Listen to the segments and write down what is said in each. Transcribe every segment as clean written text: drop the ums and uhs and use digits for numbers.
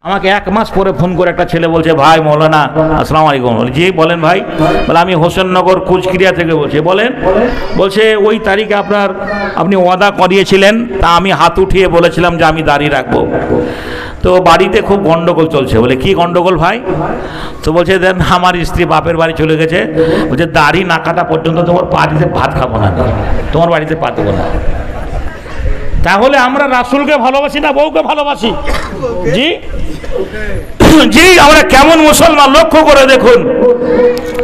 আমাকে 1 মাস পরে ফোন করে একটা ছেলে বলছে, ভাই মৌলানা আসসালামু আলাইকুম। জি বলেন ভাই। বলে আমি হোসেননগর কুচকিরিয়া থেকে বলছি। বলেন। বলছে ওই তারিখে আপনি ওয়াদা করিয়েছিলেন, তা আমি হাত উঠিয়ে বলেছিলাম যে আমি দাড়ি রাখবো। তো বাড়িতে খুব গন্ডগোল চলছে। বলে কি গন্ডগোল ভাই? তো বলছে দেন আমার স্ত্রী বাপের বাড়ি চলে গেছে, বলছে দাড়ি না কাটা পর্যন্ত তোমার বাড়িতে ভাত খাবো না, তোমার বাড়িতে পা দেবো না। তাহলে আমরা রাসূলকে ভালোবাসি না বউকে ভালোবাসি? জি জি, আমরা কেমন মুসলমান লক্ষ্য করে দেখুন।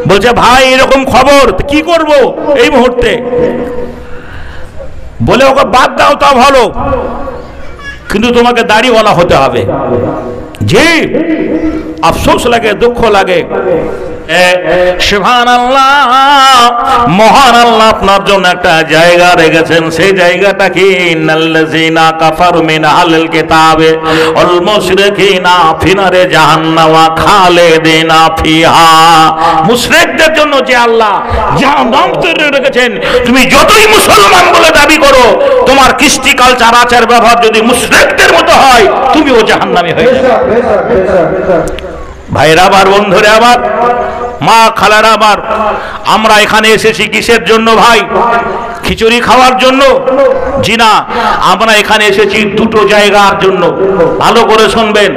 বলছে ভাই এরকম খবর, কি করব এই মুহূর্তে? বলে ওকে বাদ দাও তা ভালো, কিন্তু তোমাকে দাড়িওয়ালা হতে হবে। জি, আফসোস লাগে, দুঃখ লাগে। সুবহানাল্লাহ, মহান আল্লাহ আপনার জন্য একটা জায়গা রেখেছেন। সেই জায়গাটা কি? ইন্নাল্লাযীনা কাফারু মিন আহলিল কিতাবে ওয়াল মুশরিকিনা ফি নারে জাহান্নাম খালিদিনা ফিহা। মুশরিকদের জন্য যে আল্লাহ জাহান্নাম তৈরি রেখেছেন, তুমি যতই মুসলমান বলে দাবি করো, তোমার কৃষ্টি কালচার আচার ব্যবহার যদি মুশরিকদের মতো হয়, তুমিও জাহান্নামী হয়ে যাবে। ভাইরা আমার, বন্ধুরা আমার, মা খালারা আমার, আমরা এখানে এসেছি কিসের জন্য ভাই? খিচুড়ি খাওয়ার জন্য? জি না, আমরা এখানে এসেছি দুটো জায়গার জন্য। ভালো করে শুনবেন,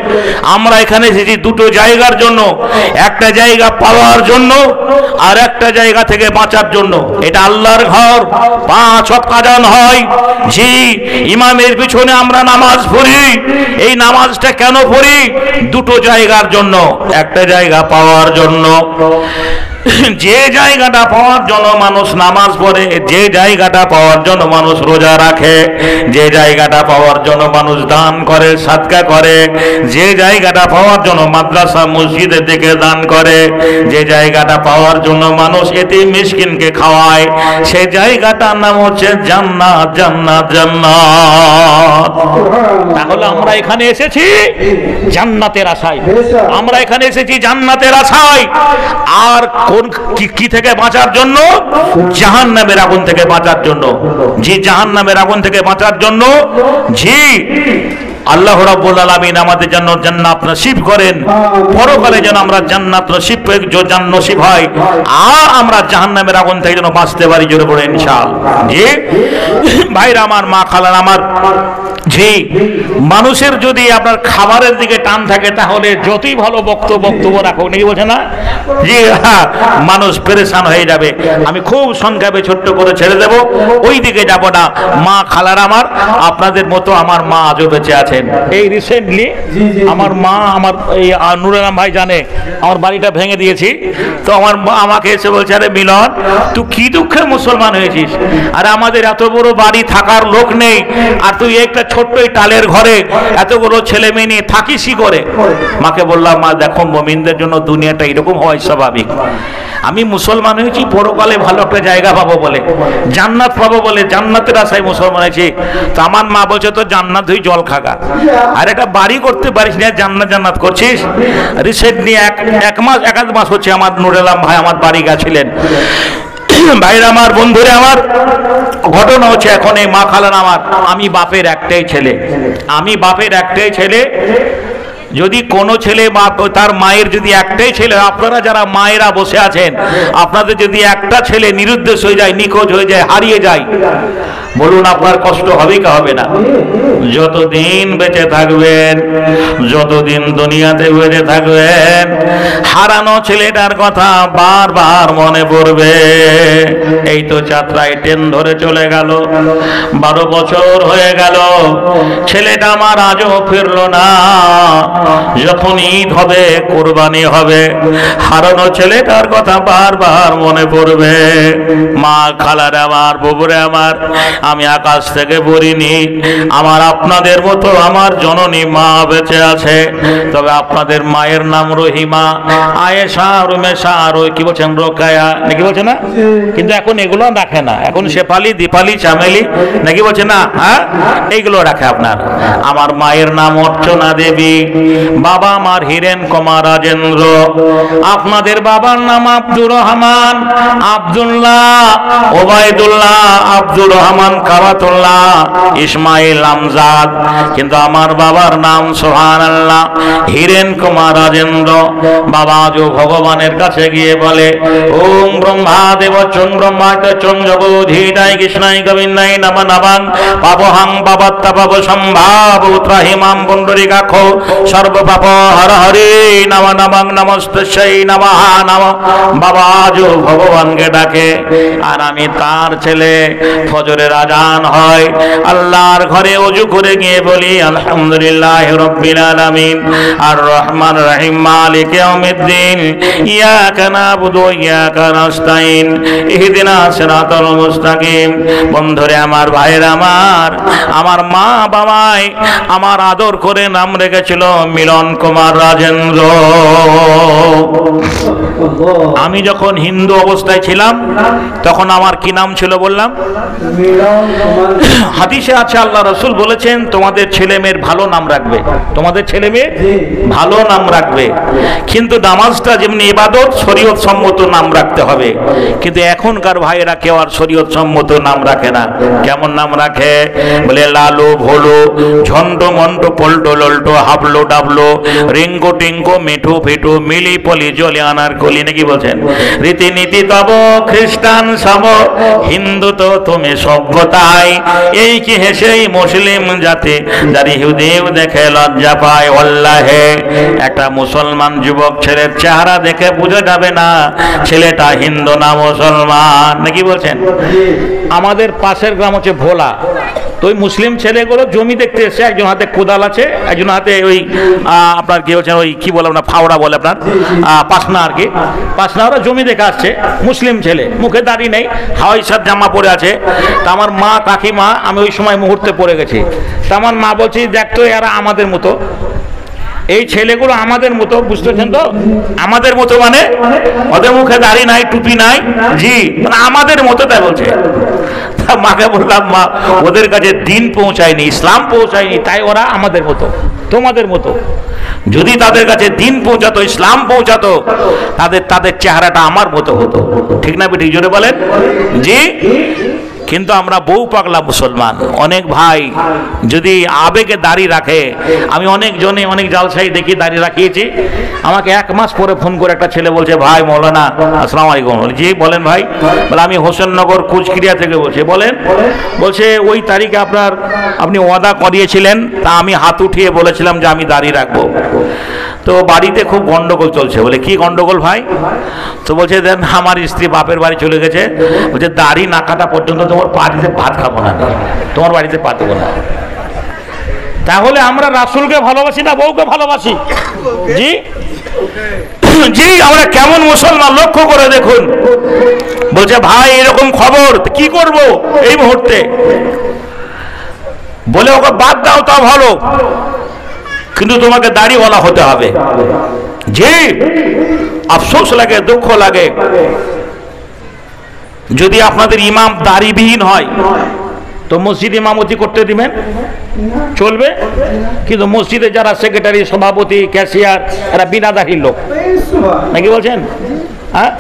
আমরা এখানে এসেছি দুটো জায়গার জন্য। একটা জায়গা পাওয়ার জন্য, আর একটা জায়গা থেকে বাঁচার জন্য। এটা আল্লাহর ঘর, 5 ওয়াক্ত আযান হয়। জি, ইমামের পিছনে আমরা নামাজ পড়ি। এই নামাজটা কেন পড়ি? দুটো জায়গার জন্য। একটা জায়গা পাওয়ার জন্য, যে জায়গাটা পাওয়ার জন্য মানুষ নামাজ পড়ে, যে জায়গাটা পাওয়ার জন্য মানুষ রোজা রাখে, যে জায়গাটা পাওয়ার জন্য মানুষ দান করে, সাদকা করে, যে জায়গাটা পাওয়ার জন্য মাদ্রাসা মসজিদের দিকে দান করে, যে জায়গাটা পাওয়ার জন্য মানুষ এতিম মিসকিনকে খাওয়ায়, সেই জায়গাটার নাম হচ্ছে জান্নাত, জান্নাত, জান্নাত। তাহলে আমরা এখানে এসেছি জান্নাতের আশায়, আমরা এখানে এসেছি জান্নাতের আশায়। আর কোন কি থেকে বাঁচার জন্য? জাহান্নামের আগুন থেকে বাঁচার জন্য। জি, জাহান্নামের আগুন থেকে বাঁচার জন্য। জি, আল্লাহ রাব্বুল আলামিন আমাদের জন্য জান্নাত নসিব করেন, পরকালে যেন আমরা জান্নাত নসিব হয়, আর আমরা জাহান্নামের আগুন থেকে যেন বাঁচতে পারি, জোরে বলে ইনশাআল্লাহ। জি ভাইরা আমার, মা খালার আমার, জি, মানুষের যদি আপনার খাবারের দিকে টান থাকে, তাহলে যতই ভালো বক্তব্য রাখো, নাকি বলছে না? জি হ্যাঁ, মানুষ পেরেশান হয়ে যাবে। আমি খুব সংক্ষেপে ছোট্ট করে ছেড়ে দেব, ওই দিকে যাব না। মা খালার আমার, আপনাদের মতো আমার মা আজও বেঁচে আছেন। এই রিসেন্টলি আমার মা, আমার এই নুরুল আলম ভাই জানে, আমার বাড়িটা ভেঙে দিয়েছি। তো আমার মা আমাকে এসে বলছে, আরে মিলন, তুই কি দুঃখে মুসলমান হয়েছিস? আরে আমাদের এত বড় বাড়ি, থাকার লোক নেই, আর তুই একটা ছোট্ট টালের ঘরে এতগুলো ছেলে মেয়ে নিয়ে থাকিসই করে। মাকে বললাম, মা দেখো, মুমিনদের জন্য দুনিয়াটা এরকম হয় স্বাভাবিক। আমি মুসলমান হয়েছি পরকালে ভালো একটা জায়গা পাবো বলে, জান্নাত পাবো বলে, জান্নাতের আশায় মুসলমান হয়েছি। তো আমার মা বলছে, তো জান্নাত হই জল খাগা, আর একটা বাড়ি করতে পারিস না, জান্নাত জান্নাত করছিস। রিসেন্টলি এক আধ মাস হচ্ছে আমার নুরুল আলম ভাই আমার বাড়ি গেছিলেন। ভাইরা আমার, বন্ধুরা আমার, ঘটনা হচ্ছে এখন এই মা খালান আমার, আমি বাপের একটাই ছেলে। যদি কোনো ছেলে বা তার মায়ের যদি একটাই ছেলে, আপনারা যারা মায়েরা বসে আছেন, আপনাদের যদি একটা ছেলে নিরুদ্দেশ হয়ে যায়, নিখোঁজ হয়ে যায়, হারিয়ে যায়, বলুন আপনার কষ্ট হবে কি হবে না? যতদিন বেঁচে থাকবেন, যতদিন দুনিয়াতে বেঁচে থাকবেন, হারানো ছেলেটার কথা বারবার মনে পড়বে। এই তো যাত্রায় ট্রেন ধরে চলে গেল, 12 বছর হয়ে গেল, ছেলেটা আমার আজও ফিরলো না। যখন ঈদ হবে, কোরবানি হবে, হারানো ছেলেটার কথা বারবার মনে পড়বে। মা খালারে আমার, বাবুরে আমার, আমি আকাশ থেকে পড়িনি, আমার আপনাদের মতো আমার জননী মা বেঁচে আছে। তবে আপনাদের মায়ের নাম রহিমা, আয়েশা, রুমেশা, আর ওই কি বলছেন রোকায়া, নাকি বলছে না? কিন্তু এখন এগুলো রাখে না, এখন শেফালি, দীপালি, চামেলি, নাকি বলছে না? হ্যাঁ, এইগুলো রাখে আপনার। আমার মায়ের নাম অর্চনা দেবী, বাবা আমার হিরেন কুমার রাজেন্দ্র, আপনাদের বাবার নাম আব্দুর রহমান, আব্দুল্লাহ, ওবায়দুল্লাহ, আব্দুর রহমান, কাবাতুল্লাহ, ইসমাইল, আমজাদ, কিন্তু আমার বাবার নাম সুবহানাল্লাহ হিরেন কুমার রাজেন্দ্র। বাবা আজও ভগবানের কাছে গিয়ে বলে ওম ব্রহ্মা দেব চং ব্রহ্মাট চং জগধীরায় কৃষ্ণায় গোবিন্দায় নমঃ নমঃ পাবহাং পাবাত্তা পাব সম্ভাব ত্রাহিমাম পুণ্ডরীকাক্ষ সর্বপাপ হর হরে নমঃ নমঃ নমস্তেই নমঃ নমঃ। বাবা আজও ভগবানকে ডাকে। আর আমি তার ছেলে, ফজরের আজান হয়, আল্লাহর ঘরে ওযু করে গিয়ে বলি আলহামদুলিল্লাহ রাব্বিল আলামিন আর রহমান রহিম মালিক ইয়াউমিদ্দিন ইয়াকা নাবুদু ওয়া ইয়াকা নাস্তাইন ইহদিনাস সিরাতাল মুস্তাকিম। বন্ধুরে আমার, ভাইয়ের আমার মা বাবাই আমার আদর করে নাম রেখেছিল মিলন কুমার রাজেন্দ্র। আমি যখন হিন্দু অবস্থায় ছিলাম তখন আমার কি নাম ছিল বললাম? হাদিসে আছে আল্লাহ রাসূল বলেছেন তোমাদের ছেলে মেয়ের ভালো নাম রাখবে, তোমাদের ছেলে মেয়ে ভালো নাম রাখবে। কিন্তু নামাজটা যেমনি ইবাদত, শরীয়ত সম্মত নাম রাখতে হবে। কিন্তু এখনকার ভাইয়েরা কেউ আর শরীয়ত সম্মত নাম রাখে না। কেমন নাম রাখে? বলে লালু ভোলু, ঝন্ডু মন্টু, পল্টো লল্টো, হাবলো ডাবলো, রিঙ্গো টিঙ্গো, মিঠু ফিটু, মিলি পলি জলি আনার কলি, নাকি বলছেন? রীতিনীতি তব খ্রিস্টান সব, হিন্দু তো তুমি সভ্যতায়, এই কি হেসেই মুসলিম জাতি যার ইহুদিও দেখে লজ্জা পায়। আল্লাহে, একটা মুসলমান যুবক ছেলের চেহারা দেখে বুঝে যাবে না ছেলেটা হিন্দু না মুসলমান, নাকি বলছেন? আমাদের পাশের গ্রাম হচ্ছে ভোলা, তো ওই মুসলিম ছেলেগুলো জমি দেখতে এসে, একজন হাতে কোদাল আছে, একজন হাতে ওই আপনার কি বলছেন, ওই কি বলে আপনার ফাওড়া বলে আপনার পাসনা, আর কি পাসনা, ওরা জমি দেখে আসছে। মুসলিম ছেলে, মুখে দাড়ি নেই, হাওয়াই শার্ট জামা পরে আছে। তা আমার মা কাকিমা, আমি ওই সময় মুহূর্তে পড়ে গেছি। তা আমার মা বলছি দেখতো এরা আমাদের মতো, এই ছেলেগুলো আমাদের মতো, বুঝতেছেন তো? আমাদের মতো মানে ওদের মুখে দাড়ি নাই, টুপি নাই, জি মানে আমাদের মতো, তাই বলছে। তা মাকে বললাম মা, ওদের কাছে দিন পৌঁছায়নি, ইসলাম পৌঁছায়নি, তাই ওরা আমাদের মতো, তোমাদের মতো। যদি তাদের কাছে দিন পৌঁছাতো, ইসলাম পৌঁছাতো, তাদের চেহারাটা আমার মতো হতো। ঠিক না বেটি? জোরে বলেন জি। কিন্তু আমরা বউ পাগলা মুসলমান। অনেক ভাই যদি আবেগে দাড়ি রাখে, আমি অনেক জালসাই দেখি দাড়ি রাখিয়েছি। আমাকে 1 মাস পরে ফোন করে একটা ছেলে বলছে ভাই মৌলানা আসসালামু আলাইকুম। জি বলেন ভাই। বলে আমি হোসেননগর কুচকিরিয়া থেকে বলছি। বলেন? বলছে ওই তারিখে আপনি ওয়াদা করিয়েছিলেন, তা আমি হাত উঠিয়ে বলেছিলাম যে আমি দাড়ি রাখবো। তো বাড়িতে খুব গন্ডগোল চলছে। বলে কি গন্ডগোল ভাই? তো বলছে দেন আমার স্ত্রী বাপের বাড়ি চলে গেছে, বলছে দাড়ি না কাটা পর্যন্ত তোমার বাড়িতে ভাত খাবো না, তোমার বাড়িতে ভাত দেবো না। তাহলে আমরা রাসূলকে ভালোবাসি না বউকে ভালোবাসি? জি জি, আমরা কেমন মুসলমান লক্ষ্য করে দেখুন। বলছে ভাই এরকম খবর, কি করব এই মুহূর্তে? বলে ওকে বাদ দাও, তা ভালো, কিন্তু তোমাকে দাড়িওয়ালা হতে হবে। জি, আফসোস লাগে, দুঃখ লাগে। যদি আপনাদের ইমাম দাড়িবিহীন হয় তো মসজিদ ইমামতি করতে দিবেন? চলবে। কিন্তু মসজিদে যারা সেক্রেটারি, সভাপতি, ক্যাশিয়ার, এরা বিনা দাড়ির লোক, নাকি বলছেন? হ্যাঁ,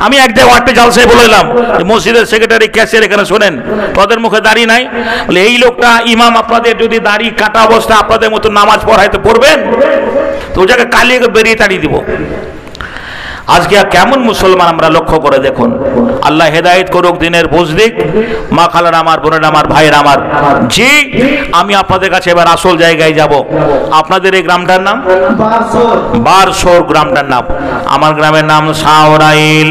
আমি এক জায়গায় জালসায় বললাম যে মসজিদের সেক্রেটারি, ক্যাশিয়ার এখানে শোনেন, তাদের মুখে দাড়ি নাই। বলে এই লোকটা ইমাম, আপনাদের যদি দাড়ি কাটা অবস্থা আপনাদের মতো নামাজ পড়াইতে পড়বেন তো ওটাকে কালিয়ে বেরিয়ে তাড়িয়ে দিব। আজকে কেমন মুসলমান আমরা লক্ষ্য করে দেখুন। আল্লাহ হেদায়েত করুক, দিনের বুঝ দিক। মা খালার আমার, বোনের আমার, ভাইয়ের আমার, জি আমি আপনাদের কাছে এবার আসল জায়গায় যাব। আপনাদের এই গ্রামটার নাম বারসোর, গ্রামটার নাম। আমার গ্রামের নাম সাওরাইল।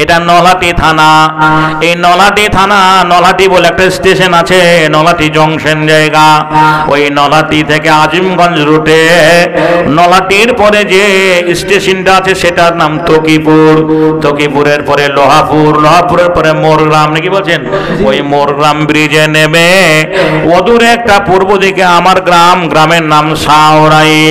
এটা নলহাটি থানা। এই নলহাটি থানা, নলহাটি বলে একটা স্টেশন আছে, নলহাটি জংশন জায়গা। ওই নলহাটি থেকে আজিমগঞ্জ রুটে নলহাটির পরে যে স্টেশনটা আছে সেটার নাম তকিপুর। তকিপুরের পরে লোহাপুর, লোহাপুরের পরে মোরগ্রাম, নাকি বলছেন? ওই মোরগ্রাম ব্রিজে নেমে অদূরে একটা পূর্ব দিকে আমার গ্রাম, গ্রামের নাম সাওরাইল।